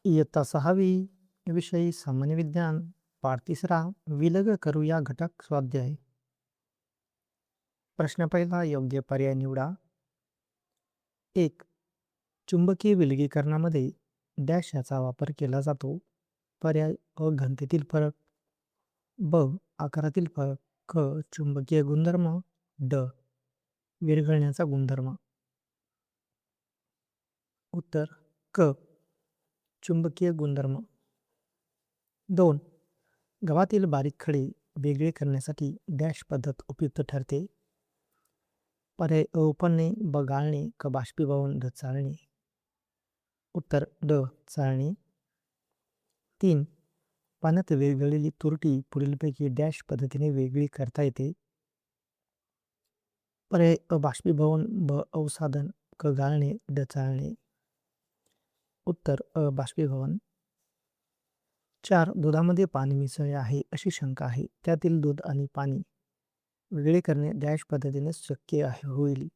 इयत्ता 6वी विषय सामान्य विज्ञान पाठ 3 विलग करू या घटक स्वाध्याय. प्रश्न पहिला योग्य पर्याय निवडा. 1. चुंबकीय विलगीकरणामध्ये डॅश याचा वापर केला जातो. पर्याय अ घनतेतील फरक, ब आकारातील फरक, क चुंबकीय गुणधर्म, ड विरघळण्याचा गुणधर्म. उत्तर क चुंबकीय गुणधर्म. 2. गव्हातील बारीक खडे वेगळे करण्यासाठी डॅश पद्धत उपयुक्त ठरते. पर्याय अ उपळणे, ब गाळणे, क बाष्पीभवन, ड चाळणे. उत्तर ड चाळणे. 3. पाण्यात विरघळलेली तुरटी पुढीलपैकी डॅश पद्धतीने वेगळी करता येते. पर्याय अ बाष्पीभवन, ब अवसादन, क गाळणे, ड चाळणे. उत्तर अ बाष्पीभवन. 4. दुधामध्ये पाणी मिसळले आहे अशी शंका आहे, त्यातील दूध आणि पाणी वेगळे करणे डॅश पद्धतीने शक्य आहे होईल.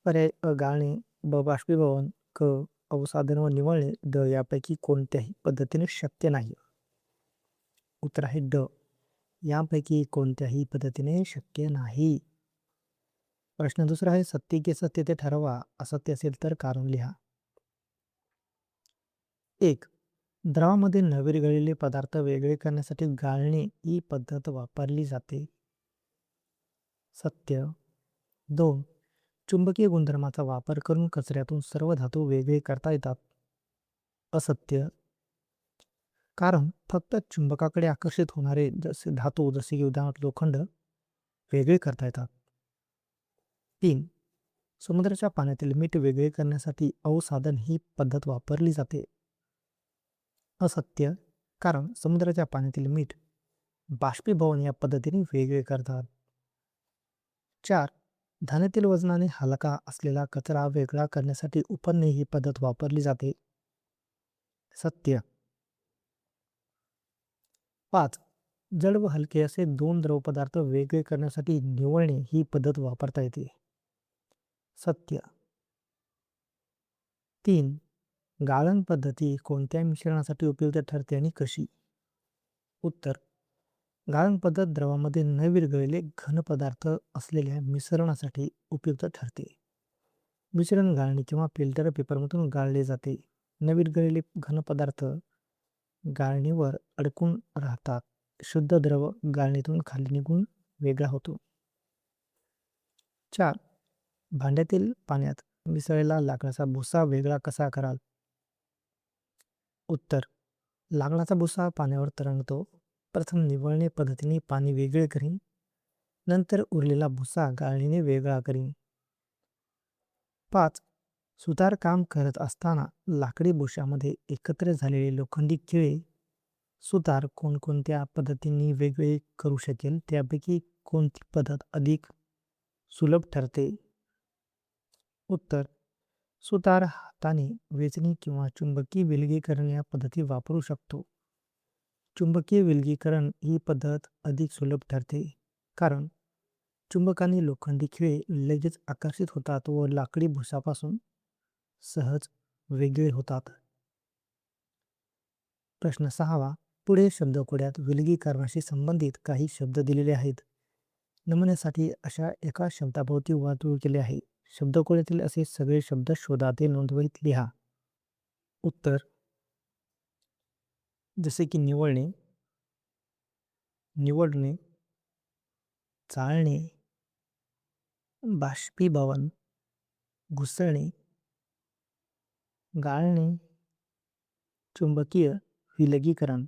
पर्याय अ गाळणे, ब बाष्पीभवन, क अवसादन व निवळणे, ड यापैकी कोणत्याही पद्धतीने शक्य नाही. उत्तर आहे ड यापैकी कोणत्याही पद्धतीने शक्य नाही. प्रश्न दुसरा आहे सत्य की असत्य ते ठरवा. असत्य असेल तर कारण लिहा. 1. द्रवामध्ये न विरघळलेले पदार्थ वेगळे करण्यासाठी गाळणे ही पद्धत वापरली जाते. सत्य. 2. चुंबकीय गुणधर्माचा वापर करून कचऱ्यातून सर्व धातू वेगळे करता येतात. असत्य. कारण फक्त चुंबकाकडे आकर्षित होणारे धातू जसे की उदाहरणार्थ लोखंड वेगळे करता येतात. 3. समुद्राच्या पाण्यातील मीठ वेगळे करण्यासाठी अवसादन ही पद्धत वापरली जाते. असत्य. कारण समुद्राच्या पाण्यातील मीठ बाष्पीभवन या पद्धतीने वेगळे करतात. 4. धान्यातील वजनाने हलका असलेला कचरा वेगळा करण्यासाठी उपळणे ही पद्धत वापरली जाते. सत्य. 5. जड व हलके असे दोन द्रवपदार्थ वेगळे करण्यासाठी निवळणे ही पद्धत वापरता येते. सत्य. 3. गाळण पद्धती कोणत्या मिश्रणासाठी उपयुक्त ठरते आणि कशी? उत्तर गाळण पद्धत द्रवामध्ये न विरघळलेले घन पदार्थ असलेल्या मिश्रणासाठी उपयुक्त ठरते. मिश्रण गाळणी किंवा फिल्टर पेपरमधून गाळले जाते. न विरघळलेले घन पदार्थ गाळणीवर अडकून राहतात. शुद्ध द्रव गाळणीतून खाली निघून वेगळा होतो. 4. भांड्यातील पाण्यात मिसळलेला लाकडाचा भुसा वेगळा कसा कराल? उत्तर लाकडाचा भुसा पाण्यावर तरंगतो. प्रथम निवळणे पद्धतीने पाणी वेगळे करीन, नंतर उरलेला भुसा गाळणीने वेगळा करीन. 5. सुतार काम करत असताना लाकडी भुशामध्ये एकत्र झालेले लोखंडी खिळे सुतार कोणकोणत्या पद्धतींनी वेगळे करू शकेल, त्यापैकी कोणती पद्धत अधिक सुलभ ठरते? उत्तर सुतार हाताने वेचणी किंवा चुंबकीय विलगीकरण या पद्धती वापरू शकतो. चुंबकीय विलगीकरण ही पद्धत अधिक सुलभ ठरते, कारण चुंबकाने लोखंडी खिळे लगेच आकर्षित होतात व लाकडी भुसापासून सहज वेगळे होतात. प्रश्न 6. पुढे शब्दकोड्यात विलगीकरणाशी संबंधित काही शब्द दिलेले आहेत. नमुन्यासाठी अशा एका शब्दाभोवती वर्तुळ केले आहे. शब्दकोड्यातील असे सगळे शब्द शोधा, ते नोंदवहीत लिहा. उत्तर जसे की निवळणे, निवडणे, चाळणे, बाष्पीभवन, घुसळणे, गाळणे, चुंबकीय विलगीकरण.